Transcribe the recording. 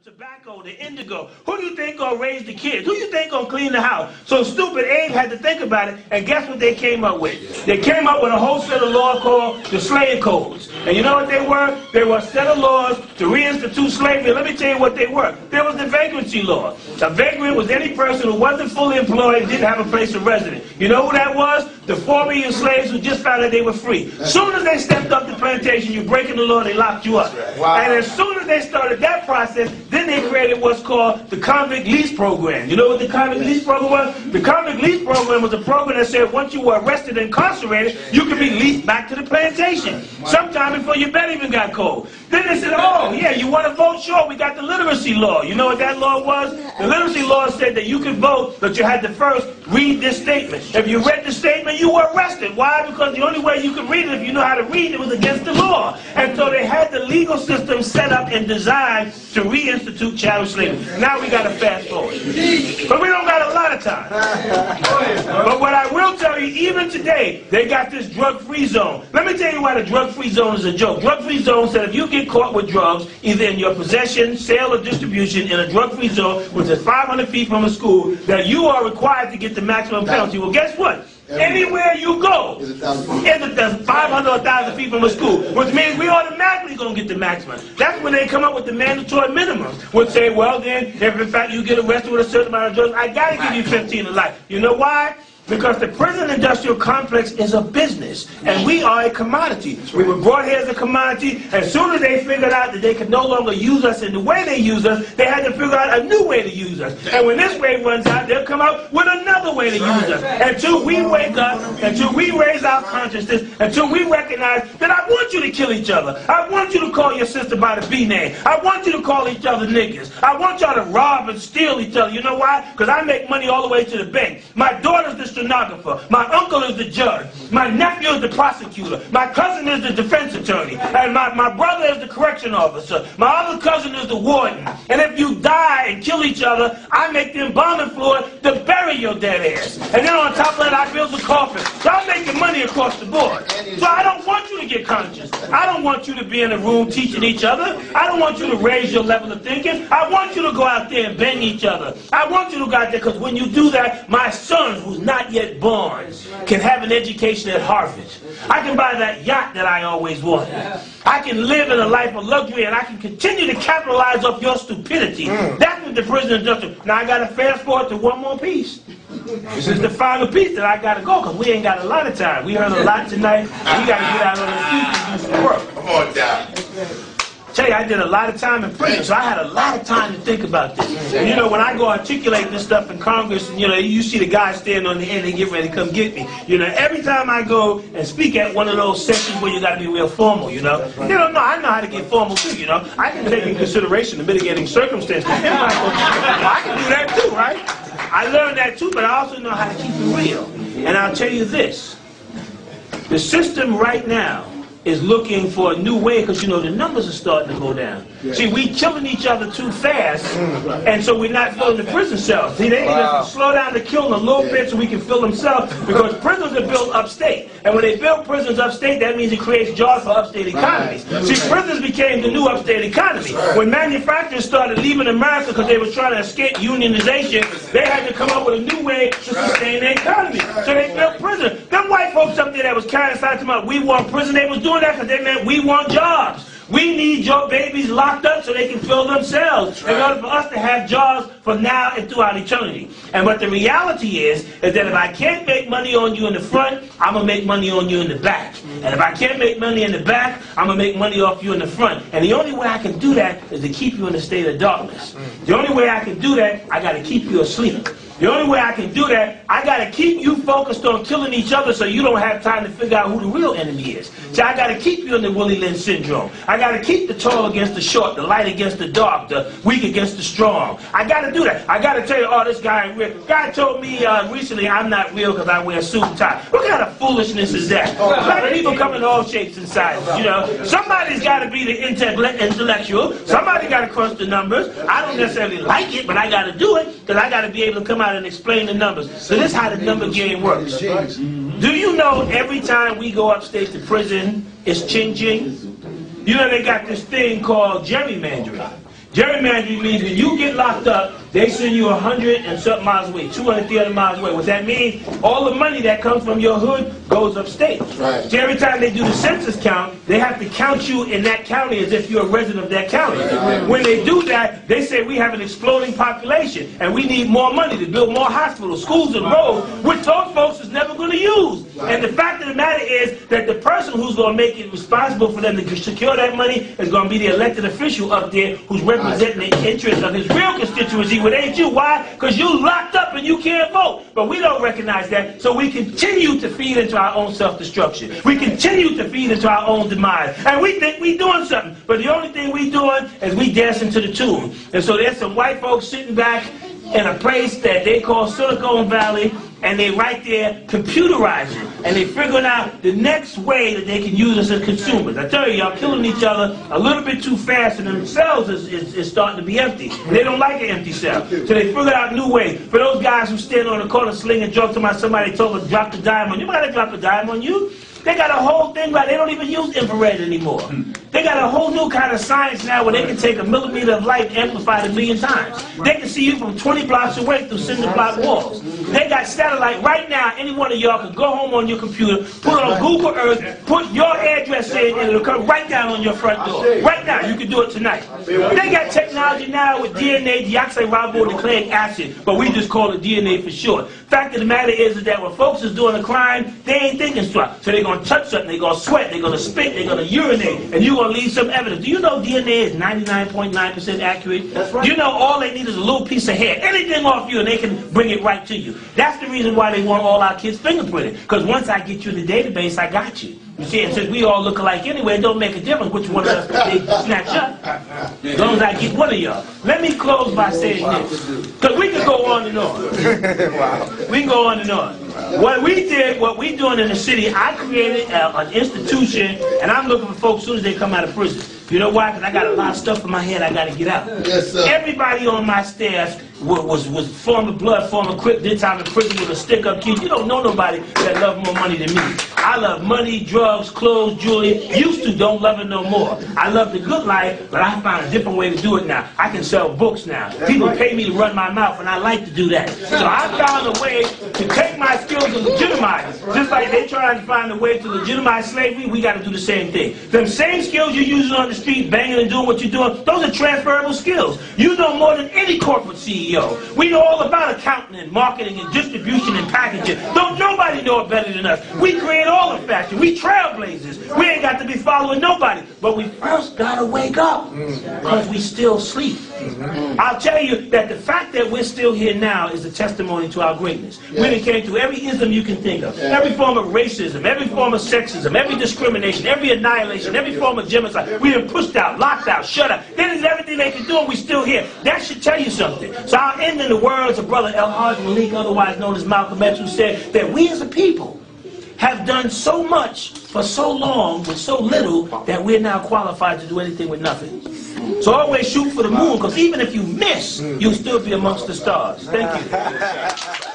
tobacco, the indigo. Who do you think gonna raise the kids? Who do you think gonna clean the house? So stupid Abe had to think about it, and guess what they came up with? They came up with a whole set of laws called the slave codes. And you know what they were? They were a set of laws to reinstitute slavery. Let me tell you what they were. There was the vagrancy law. A vagrant was any person who wasn't fully employed and didn't have a place of residence. You know who that was? The former slaves who just found out they were free. As soon as they stepped up the plantation, you're breaking the law, they locked you up. Wow. And as soon as they started that process, then they created what's called the convict lease program. You know what the convict lease program was? The convict lease program was a program that said once you were arrested and incarcerated, you could be leased back to the plantation. Sometime before your bed even got cold. Then they said, oh, yeah, you want to vote? Sure, we got the literacy law. You know what that law was? The literacy law said that you could vote, but you had to first read this statement. If you read the statement, you were arrested. Why? Because the only way you could read it, if you know how to read it, was against the law. And so they had the legal system set up and designed to reinstitute chattel slavery. Now we got to fast forward. But we don't got a lot of time. But what I will tell you, even today, they got this drug-free zone. Let me tell you why the drug-free zone is a joke. Drug-free zone said if you get caught with drugs, either in your possession, sale, or distribution in a drug-free zone, which is 500 feet from a school, that you are required to get the maximum penalty. Well, guess what? Anywhere you go, it's 500 or 1,000 feet from a school, which means we automatically going to get the maximum. That's when they come up with the mandatory minimums, which say, well then, if in fact you get arrested with a certain amount of drugs, I got to give you 15 to life. You know why? Because the prison industrial complex is a business, and we are a commodity. We were brought here as a commodity. As soon as they figured out that they could no longer use us in the way they use us, they had to figure out a new way to use us. And when this way runs out, they'll come out with another way to use us. Until we wake up, until we raise our consciousness, until we recognize that I want you to kill each other. I want you to call your sister by the B name. I want you to call each other niggas. I want y'all to rob and steal each other. You know why? Because I make money all the way to the bank. My daughter's the stenographer. My uncle is the judge. My nephew is the prosecutor. My cousin is the defense attorney. And my brother is the correction officer. My other cousin is the warden. And if you die and kill each other, I make the embalming fluid to bury your dead ass. And then on top of that, I build the coffin. So I'm making money across the board. So I don't want you to get conscious. I don't want you to be in a room teaching each other. I don't want you to raise your level of thinking. I want you to go out there and bang each other. I want you to go out there because when you do that, my son, who's not yet born, can have an education at Harvard. I can buy that yacht that I always wanted. I can live in a life of luxury, and I can continue to capitalize off your stupidity. That's what the prison industrial. Now I got to fast forward to one more piece. This is the final piece that I got to go because we ain't got a lot of time. We heard a lot tonight. We got to get out on the streets and do some work. Come on down. Tell you, I did a lot of time in prison, so I had a lot of time to think about this. And you know, when I go articulate this stuff in Congress, and you know, you see the guys standing on the end, they get ready to come get me. You know, every time I go and speak at one of those sessions where you got to be real formal, you know. You don't know, I know how to get formal too, you know. I can take in consideration the mitigating circumstances. I can do that too, right? I learned that too, but I also know how to keep it real. And I'll tell you this, the system right now is looking for a new way because, you know, the numbers are starting to go down. Yeah. See, we killing each other too fast, and so we're not filling the prison cells. See, they need us to slow down the killing a little bit so we can fill themselves because prisons are built upstate. And when they build prisons upstate, that means it creates jobs for upstate economies. See, prisons became the new upstate economy. When manufacturers started leaving America because they were trying to escape unionization, they had to come up with a new way to sustain their economy. So they built prisons. Them white folks up there that was carrying signs about we want prison, they was doing that because they meant we want jobs. We need your babies locked up so they can fill themselves in order for us to have jobs for now and throughout eternity. And what the reality is that if I can't make money on you in the front, I'm going to make money on you in the back. And if I can't make money in the back, I'm going to make money off you in the front. And the only way I can do that is to keep you in a state of darkness. The only way I can do that, I got to keep you asleep. The only way I can do that, I got to keep you focused on killing each other so you don't have time to figure out who the real enemy is. So I got to keep you in the Willie Lynch syndrome. I got to keep the tall against the short, the light against the dark, the weak against the strong. I got to do that. I got to tell you, oh, this guy ain't real. Guy told me recently I'm not real because I wear a suit and tie. What kind of foolishness is that? Black people come in all shapes and sizes, you know. Somebody's got to be the intellectual. Somebody got to crunch the numbers. I don't necessarily like it, but I got to do it because I got to be able to come out and explain the numbers. So this is how the number game works. Do you know every time we go upstate to prison, it's ching-ching? You know they got this thing called gerrymandering. Gerrymandering means when you get locked up, they send you 100 and something miles away, 200, 300 miles away. What that means, all the money that comes from your hood goes upstate. Right. So every time they do the census count, they have to count you in that county as if you're a resident of that county. When they do that, they say we have an exploding population and we need more money to build more hospitals, schools, and roads, which those folks is never going to use. And the fact of the matter is that the person who's going to make it responsible for them to secure that money is going to be the elected official up there who's representing the interests of his real constituency. It ain't you. Why? Because you locked up and you can't vote. But we don't recognize that, so we continue to feed into our own self-destruction. We continue to feed into our own demise. And we think we doing something, but the only thing we doing is we dancing to the tune. And so there's some white folks sitting back in a place that they call Silicon Valley, and they right there computerizing, and they figuring out the next way that they can use us as consumers. I tell you, y'all killing each other a little bit too fast, and themselves is starting to be empty. They don't like an empty cell, so they figured out new ways. For those guys who stand on the corner slinging jokes about somebody told them to drop the dime on you, gotta drop a dime on you. They got a whole thing right. They don't even use infrared anymore. They got a whole new kind of science now where they can take a millimeter of light and amplify it 1,000,000 times. They can see you from 20 blocks away through cinder block walls. They got satellite right now. Any one of y'all can go home on your computer, put on Google Earth, put your address in, and it'll come right down on your front door. Right now, you can do it tonight. They got technology now with DNA, deoxyribonucleic acid, but we just call it DNA for short. Fact of the matter is that when folks is doing a crime, they ain't thinking straight. So they're going to touch something, they're going to sweat, they're going to spit, they're going to urinate, and you're going to leave some evidence. Do you know DNA is 99.9% accurate? That's right. You know all they need is a little piece of hair. Anything off you and they can bring it right to you. That's the reason why they want all our kids fingerprinted. Because once I get you in the database, I got you. You see, and since we all look alike anyway, it don't make a difference which one of us they snatch up. As long as I get one of y'all. Let me close by saying this. Because we can go on and on. We can go on and on. What we did, what we doing in the city, I created an institution, and I'm looking for folks as soon as they come out of prison. You know why? Because I got a lot of stuff in my head I got to get out. Yes, sir. Everybody on my staff was former blood, former Crip, did time in prison with a stick-up kid. You don't know nobody that love more money than me. I love money, drugs, clothes, jewelry. Used to, don't love it no more. I love the good life, but I found a different way to do it now. I can sell books now. People pay me to run my mouth, and I like to do that. So I found a way to take my skills and legitimize it. Just like they trying to find a way to legitimize slavery, we got to do the same thing. Them same skills you're using on the street, banging and doing what you're doing, those are transferable skills. You know more than any corporate CEO. We know all about accounting and marketing and distribution and packaging. Don't nobody know it better than us. We create all the fashion. We trailblazers. We ain't got to be following nobody. But we first got to wake up because we still sleep. I'll tell you that the fact that we're still here now is a testimony to our greatness. We done came through every ism you can think of. Every form of racism, every form of sexism, every discrimination, every annihilation, every form of genocide. We been pushed out, locked out, shut up. They did everything they could do and we still here. That should tell you something. So I'll end in the words of Brother El-Hajj Malik, otherwise known as Malcolm X, who said that we as a people have done so much for so long with so little that we're now qualified to do anything with nothing. So always shoot for the moon, because even if you miss, you'll still be amongst the stars. Thank you.